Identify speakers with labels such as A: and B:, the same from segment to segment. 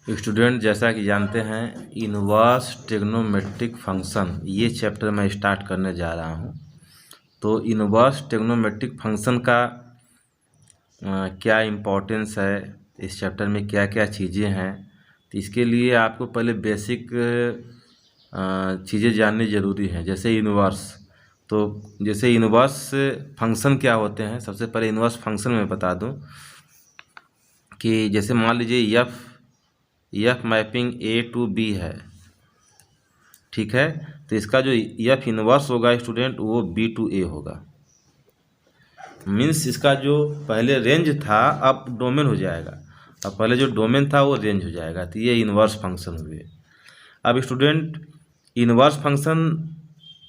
A: Student, जैसा कि जानते हैं इनवर्स ट्रिग्नोमेट्रिक फंक्शन ये चैप्टर मैं स्टार्ट करने जा रहा हूं। तो इनवर्स ट्रिग्नोमेट्रिक फंक्शन का क्या इम्पोर्टेंस है, इस चैप्टर में क्या क्या चीज़ें हैं, तो इसके लिए आपको पहले बेसिक चीज़ें जाननी ज़रूरी हैं। जैसे इनवर्स, तो जैसे इनवर्स फंक्शन क्या होते हैं, सबसे पहले इनवर्स फंक्शन मैं बता दूं कि जैसे मान लीजिए f mapping a to b है, ठीक है। तो इसका जो एफ इनवर्स होगा स्टूडेंट वो बी टू ए होगा। मीन्स इसका जो पहले रेंज था अब डोमेन हो जाएगा, अब पहले जो डोमेन था वो रेंज हो जाएगा। तो ये इनवर्स फंक्शन हुए। अब स्टूडेंट, इनवर्स फंक्शन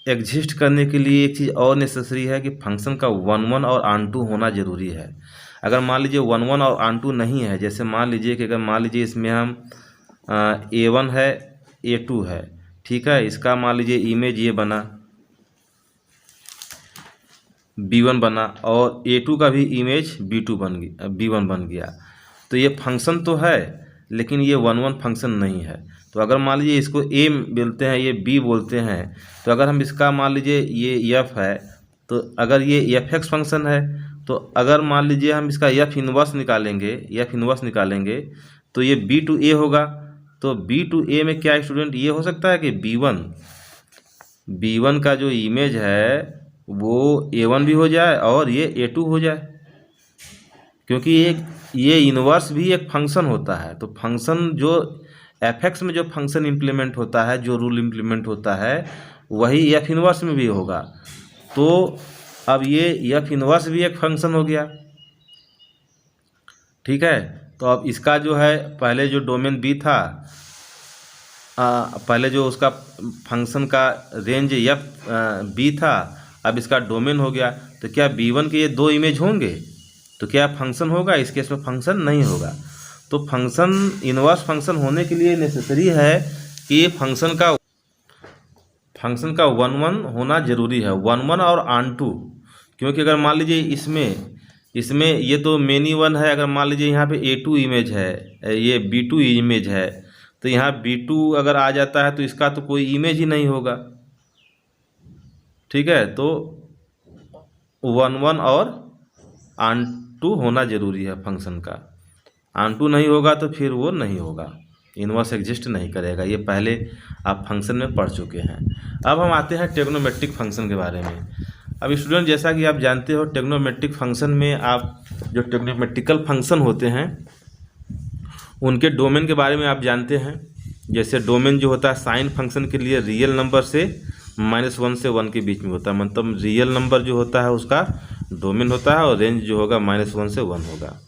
A: एग्जिस्ट करने के लिए एक चीज़ और नेसेसरी है कि फंक्शन का 1 और ऑन टू होना ज़रूरी है। अगर मान लीजिए 1 और ऑन टू नहीं है, जैसे मान लीजिए कि अगर मान लीजिए इसमें हम A1 है A2 है, ठीक है, इसका मान लीजिए इमेज ये बना B1 बना और A2 का भी इमेज B2 बन गया, B1 बन गया। तो ये फंक्शन तो है लेकिन ये 1 फंक्शन नहीं है। तो अगर मान लीजिए इसको A बोलते हैं, ये B बोलते हैं, तो अगर हम इसका मान लीजिए ये F है, तो अगर ये FX फंक्शन है, तो अगर मान लीजिए हम इसका F इनवर्स निकालेंगे तो ये B टू A होगा। तो B टू A में क्या स्टूडेंट ये हो सकता है कि B1 का जो इमेज है वो A1 भी हो जाए और ये A2 हो जाए, क्योंकि ये इनवर्स भी एक फंक्शन होता है। तो फंक्शन जो FX में जो फंक्शन इम्प्लीमेंट होता है, जो रूल इम्प्लीमेंट होता है, वही F इनवर्स में भी होगा। तो अब ये F इनवर्स भी एक फंक्शन हो गया, ठीक है। तो अब इसका जो है पहले जो डोमेन B था, पहले जो उसका फंक्शन का रेंज B था, अब इसका डोमेन हो गया। तो क्या B1 के ये दो इमेज होंगे तो क्या फंक्शन होगा? इस केस में फंक्शन नहीं होगा। तो फंक्शन इनवर्स फंक्शन होने के लिए नेसेसरी है कि फंक्शन का 1 होना जरूरी है, 1 और ऑन टू। क्योंकि अगर मान लीजिए इसमें ये तो मेनी वन है, अगर मान लीजिए यहाँ पे A2 इमेज है, ये B2 इमेज है, तो यहाँ B2 अगर आ जाता है तो इसका तो कोई इमेज ही नहीं होगा, ठीक है। तो 1 और ऑन टू होना जरूरी है फंक्शन का। ऑन टू नहीं होगा तो फिर वो नहीं होगा, इनवर्स एग्जिस्ट नहीं करेगा। ये पहले आप फंक्शन में पढ़ चुके हैं। अब हम आते हैं ट्रिग्नोमेट्रिक फंक्शन के बारे में। अब स्टूडेंट, जैसा कि आप जानते हो ट्रिग्नोमेट्रिक फंक्शन में आप जो ट्रिग्नोमेट्रिकल फंक्शन होते हैं उनके डोमेन के बारे में आप जानते हैं। जैसे डोमेन जो होता है साइन फंक्शन के लिए रियल नंबर से -1 से 1 के बीच में होता है, मतलब रियल नंबर जो होता है उसका डोमेन होता है और रेंज जो होगा -1 से 1 होगा।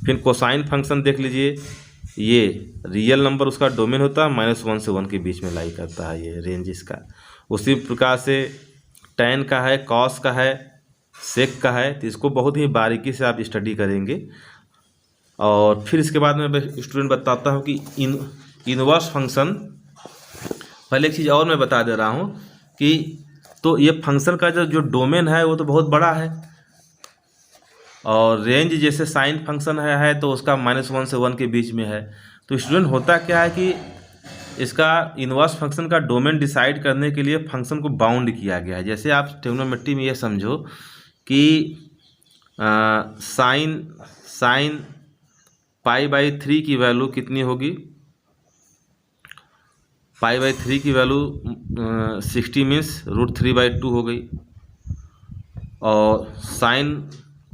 A: फिर कोसाइन फंक्शन देख लीजिए, ये रियल नंबर उसका डोमेन होता है, -1 से 1 के बीच में लाई करता है ये रेंज इसका। उसी प्रकार से टैन का है, कॉस का है, सेक का है। तो इसको बहुत ही बारीकी से आप स्टडी करेंगे। और फिर इसके बाद मैं स्टूडेंट बताता हूँ कि इनवर्स फंक्शन, पहले एक चीज़ और मैं बता दे रहा हूँ कि तो ये फंक्शन का जो डोमेन है वो तो बहुत बड़ा है, और रेंज जैसे साइन फंक्शन है तो उसका -1 से 1 के बीच में है। तो स्टूडेंट, होता क्या है कि इसका इनवर्स फंक्शन का डोमेन डिसाइड करने के लिए फंक्शन को बाउंड किया गया है। जैसे आप ट्रिग्नोमेट्री में ये समझो कि साइन π/3 की वैल्यू कितनी होगी? π/3 की वैल्यू 60 मीन्स √3/2 हो गई। और साइन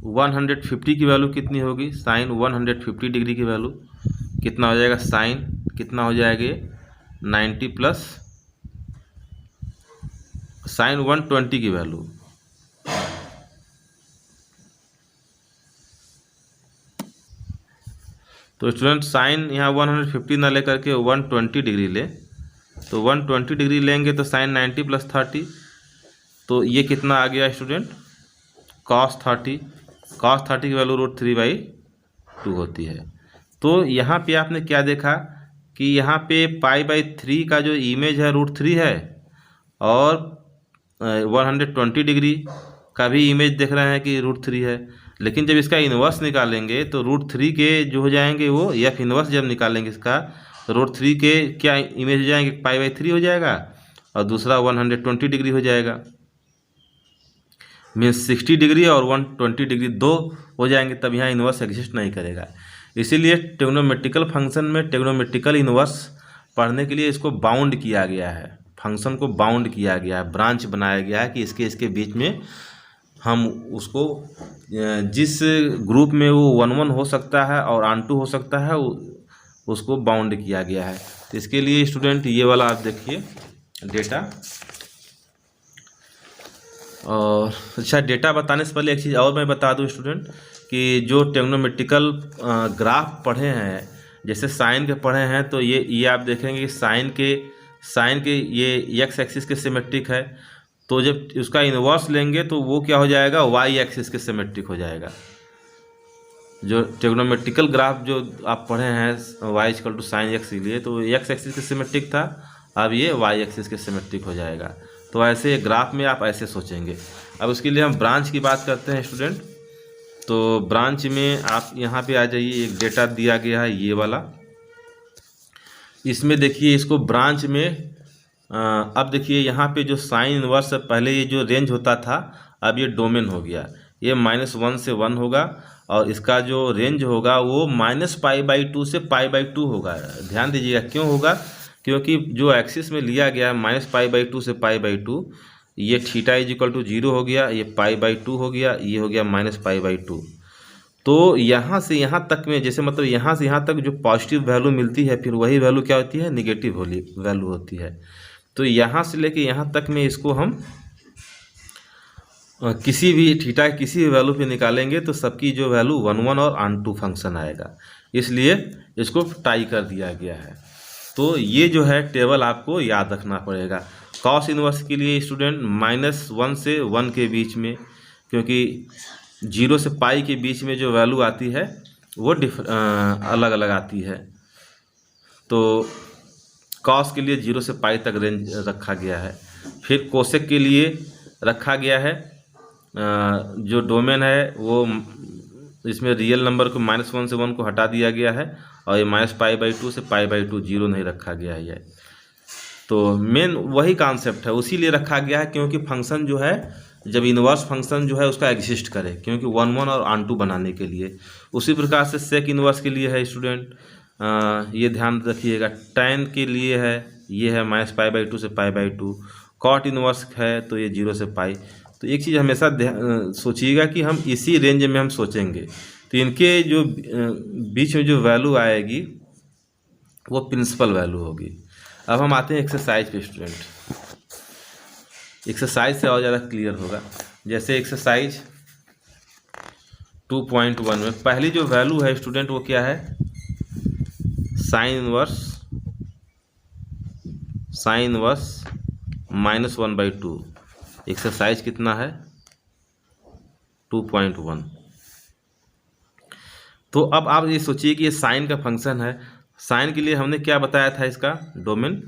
A: 150 की वैल्यू कितनी होगी? साइन 150 डिग्री की वैल्यू कितना हो जाएगा? साइन कितना हो जाएगा? 90 प्लस साइन 120 की वैल्यू, तो स्टूडेंट साइन यहाँ 150 ना लेकर के 120 डिग्री ले, तो 120 डिग्री लेंगे तो साइन 90 प्लस 30, तो ये कितना आ गया स्टूडेंट? cos 30 की वैल्यू √3/2 होती है। तो यहाँ पे आपने क्या देखा कि यहाँ पे π/3 का जो इमेज है √3 है, और 120 डिग्री का भी इमेज देख रहे हैं कि √3 है। लेकिन जब इसका इन्वर्स निकालेंगे तो √3 के जो हो जाएंगे वो एफ इन्वर्स जब निकालेंगे इसका तो √3 के क्या इमेज हो जाएंगे, π/3 हो जाएगा और दूसरा 120 डिग्री हो जाएगा। मीन्स 60 डिग्री और 120 डिग्री दो हो जाएंगे, तब यहाँ इन्वर्स एग्जिस्ट नहीं करेगा। इसीलिए ट्रिग्नोमेट्रिकल फंक्शन में ट्रिग्नोमेट्रिकल इन्वर्स पढ़ने के लिए इसको बाउंड किया गया है, फंक्शन को बाउंड किया गया है, ब्रांच बनाया गया है कि इसके बीच में हम उसको जिस ग्रुप में वो 1 1 हो सकता है और ऑन टू हो सकता है उसको बाउंड किया गया है। तो इसके लिए स्टूडेंट ये वाला आप देखिए डेटा। और अच्छा, डेटा बताने से पहले एक चीज़ और मैं बता दूं स्टूडेंट कि जो ट्रिग्नोमेट्रिकल ग्राफ पढ़े हैं, जैसे साइन के पढ़े हैं, तो ये आप देखेंगे कि साइन के ये एक्स एक्सिस के सिमेट्रिक है, तो जब उसका इन्वर्स लेंगे तो वो क्या हो जाएगा, वाई एक्सिस के सिमेट्रिक हो जाएगा। जो ट्रिग्नोमेट्रिकल ग्राफ जो आप पढ़े हैं y = sin x के लिए, तो एक्स एक्सिस के सिमेट्रिक था, अब ये वाई एक्सिस के सिमेट्रिक हो जाएगा। तो ऐसे ग्राफ में आप ऐसे सोचेंगे। अब उसके लिए हम ब्रांच की बात करते हैं स्टूडेंट। तो ब्रांच में आप यहाँ पे आ जाइए, एक डेटा दिया गया है ये वाला। इसमें देखिए इसको ब्रांच में अब देखिए यहाँ पे जो साइन इन्वर्स पहले ये जो रेंज होता था, अब ये डोमेन हो गया। ये -1 से 1 होगा और इसका जो रेंज होगा वो -π/2 से π/2 होगा। ध्यान दीजिएगा, क्यों होगा, क्योंकि जो एक्सिस में लिया गया है -π/2 से π/2, ये थीटा = 0 हो गया, ये π/2 हो गया, ये हो गया -π/2। तो यहाँ से यहाँ तक में, जैसे मतलब यहाँ से यहाँ तक जो पॉजिटिव वैल्यू मिलती है, फिर वही वैल्यू क्या होती है, निगेटिव वैल्यू होती है। तो यहाँ से लेके यहाँ तक में इसको हम किसी भी थीटा किसी भी वैल्यू पे निकालेंगे तो सबकी जो वैल्यू 1 1 और ऑन टू फंक्शन आएगा, इसलिए इसको टाई कर दिया गया है। तो ये जो है टेबल आपको याद रखना पड़ेगा। कॉस इन्वर्स के लिए स्टूडेंट -1 से 1 के बीच में, क्योंकि 0 से पाई के बीच में जो वैल्यू आती है वो अलग अलग आती है। तो कॉस के लिए 0 से पाई तक रेंज रखा गया है। फिर कोसेक के लिए रखा गया है, जो डोमेन है वो इसमें रियल नंबर को -1 से 1 को हटा दिया गया है और ये -π/2 से π/2 0 नहीं रखा गया है। ये तो मेन वही कॉन्सेप्ट है, उसी लिए रखा गया है क्योंकि फंक्शन जो है, जब इन्वर्स फंक्शन जो है उसका एग्जिस्ट करे, क्योंकि 1 1 और ऑन टू बनाने के लिए। उसी प्रकार से सेक इन्वर्स के लिए है स्टूडेंट, ये ध्यान रखिएगा। टैन के लिए है, ये है -π/2 से π/2। कॉट इन्वर्स है तो ये 0 से पाई। तो एक चीज़ हमेशा सोचिएगा कि हम इसी रेंज में हम सोचेंगे, तो इनके जो बीच में जो वैल्यू आएगी वो प्रिंसिपल वैल्यू होगी। अब हम आते हैं एक्सरसाइज पे स्टूडेंट। एक्सरसाइज से और ज़्यादा क्लियर होगा। जैसे एक्सरसाइज 2.1 में पहली जो वैल्यू है स्टूडेंट वो क्या है, साइन इनवर्स -1/2। एक्सरसाइज कितना है, 2.1। तो अब आप ये सोचिए कि ये साइन का फंक्शन है। साइन के लिए हमने क्या बताया था, इसका डोमेन।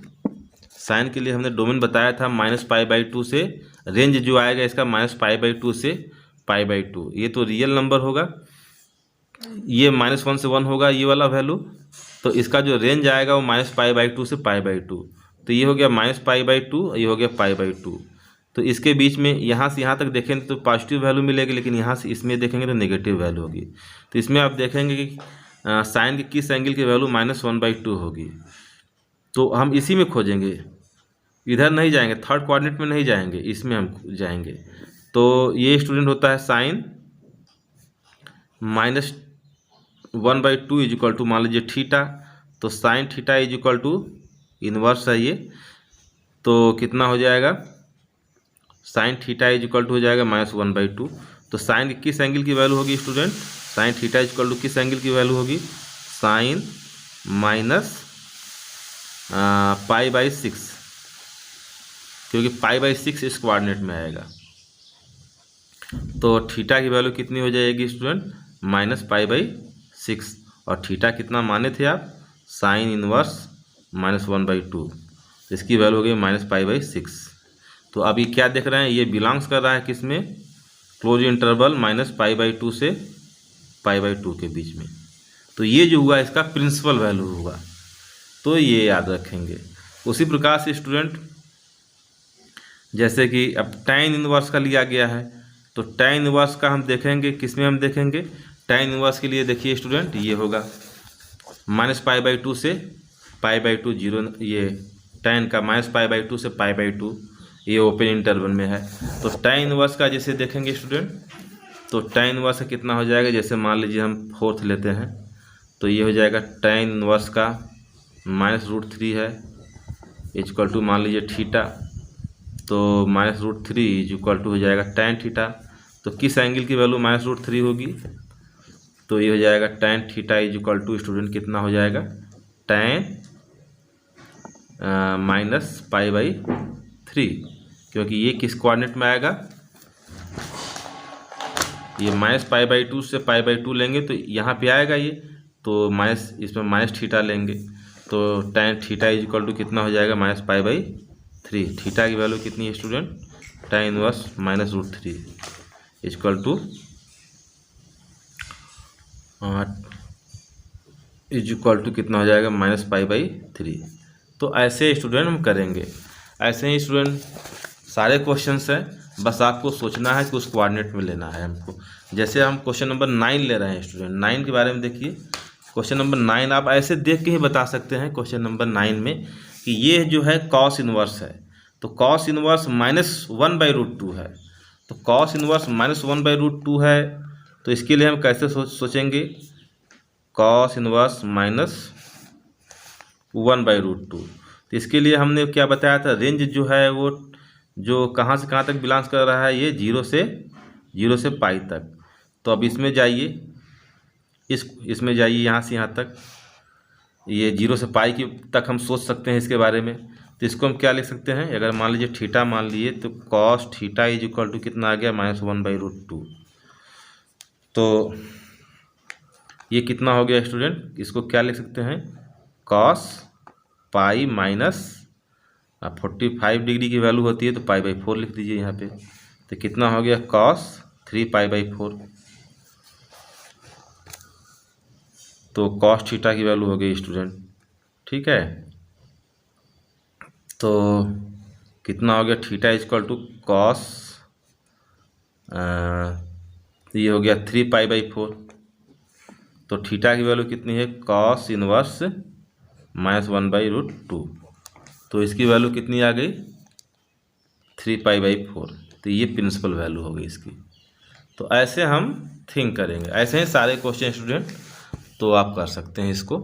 A: साइन के लिए हमने डोमेन बताया था -π/2 से, रेंज जो आएगा इसका -π/2 से π/2। ये तो रियल नंबर होगा, ये -1 से 1 होगा ये वाला वैल्यू। तो इसका जो रेंज आएगा वो -π/2 से π/2। तो ये हो गया -π/2, ये हो गया π/2। तो इसके बीच में यहाँ से यहाँ तक देखेंगे तो पॉजिटिव वैल्यू मिलेगी, लेकिन यहाँ से इसमें देखेंगे तो नेगेटिव वैल्यू होगी। तो इसमें आप देखेंगे कि साइन के किस एंगल की वैल्यू -1/2 होगी। तो हम इसी में खोजेंगे, इधर नहीं जाएंगे, थर्ड कोऑर्डिनेट में नहीं जाएंगे, इसमें हम जाएंगे। तो ये स्टूडेंट होता है साइन -1/2 = मान लीजिए थीटा। तो साइन थीटा = इन्वर्स है ये, तो कितना हो जाएगा, साइन थीटा = हो जाएगा -1/2। तो साइन किस एंगल की वैल्यू होगी स्टूडेंट, साइन थीटा = किस एंगल की वैल्यू होगी, साइन -π/6, क्योंकि π/6 इस कोऑर्डिनेट में आएगा। तो थीटा की वैल्यू कितनी हो जाएगी स्टूडेंट, -π/6। और थीटा कितना माने थे आप, साइन इनवर्स -1/2, इसकी वैल्यू हो गई -π/6। तो अब ये क्या देख रहे हैं, ये बिलोंग्स कर रहा है किस में, क्लोज इंटरवल -π/2 से π/2 के बीच में। तो ये जो हुआ इसका प्रिंसिपल वैल्यू होगा, तो ये याद रखेंगे। उसी प्रकार से स्टूडेंट जैसे कि अब tan इनवर्स का लिया गया है, तो tan इनवर्स का हम देखेंगे, किस में हम देखेंगे, tan इनवर्स के लिए देखिए स्टूडेंट ये होगा -π/2 से π/2 0, ये tan का -π/2 से π/2 ये ओपन इंटरवल में है। तो tan इनवर्स का जैसे देखेंगे स्टूडेंट, तो tan इनवर्स का कितना हो जाएगा, जैसे मान लीजिए हम 4th लेते हैं, तो ये हो जाएगा tan इनवर्स का -√3 है इक्वल टू मान लीजिए थीटा, तो -√3 इक्वल टू हो जाएगा tan थीटा। तो किस एंगल की वैल्यू -√3 होगी, तो ये हो जाएगा tan theta equal to student कितना हो जाएगा, tan -π/3, क्योंकि ये किस कोऑर्डिनेट में आएगा, ये -π/2 से π/2 लेंगे तो यहाँ पे आएगा ये, तो माइनस इसमें माइनस थीटा लेंगे, तो tan थीटा इक्वल टू कितना हो जाएगा, -π/3। थीटा की वैल्यू कितनी है student, tan inverse -√3 equal to कितना हो जाएगा, -π/3। तो ऐसे स्टूडेंट हम करेंगे, ऐसे ही स्टूडेंट सारे क्वेश्चंस हैं, बस आपको सोचना है कि उस कोऑर्डिनेट में लेना है हमको। जैसे हम क्वेश्चन नंबर 9 ले रहे हैं स्टूडेंट, 9 के बारे में देखिए। क्वेश्चन नंबर 9 आप ऐसे देख के ही बता सकते हैं क्वेश्चन नंबर 9 में कि ये जो है कॉस इनवर्स है, तो कॉस इनवर्स -1/√2 है, तो कॉस इनवर्स -1/√2 है, तो इसके लिए हम कैसे सोचेंगे, कॉस इनवर्स -1/√2। तो इसके लिए हमने क्या बताया था, रेंज जो है वो जो कहाँ से कहाँ तक बिलोंग्स कर रहा है, ये 0 से पाई तक। तो अब इसमें जाइए, इसमें जाइए यहाँ से यहाँ तक, ये 0 से पाई की तक हम सोच सकते हैं इसके बारे में। तो इसको हम क्या लिख सकते हैं, अगर मान लीजिए थीटा मान लिए, तो कॉस थीटा इक्वल टू कितना आ गया, -1/√2। तो ये कितना हो गया स्टूडेंट, इसको क्या लिख सकते हैं, कॉस पाई -45 डिग्री की वैल्यू होती है तो π/4 लिख दीजिए यहाँ पे। तो कितना हो गया, कॉस 3π/4। तो कॉस थीटा की वैल्यू हो गई स्टूडेंट, ठीक है। तो कितना हो गया, थीटा इक्वल टू कॉस, ये हो गया 3π/4। तो थीटा की वैल्यू कितनी है, कॉस इनवर्स -1/√2, तो इसकी वैल्यू कितनी आ गई, 3π/4। तो ये प्रिंसिपल वैल्यू हो गई इसकी। तो ऐसे हम थिंक करेंगे, ऐसे ही सारे क्वेश्चन स्टूडेंट तो आप कर सकते हैं इसको।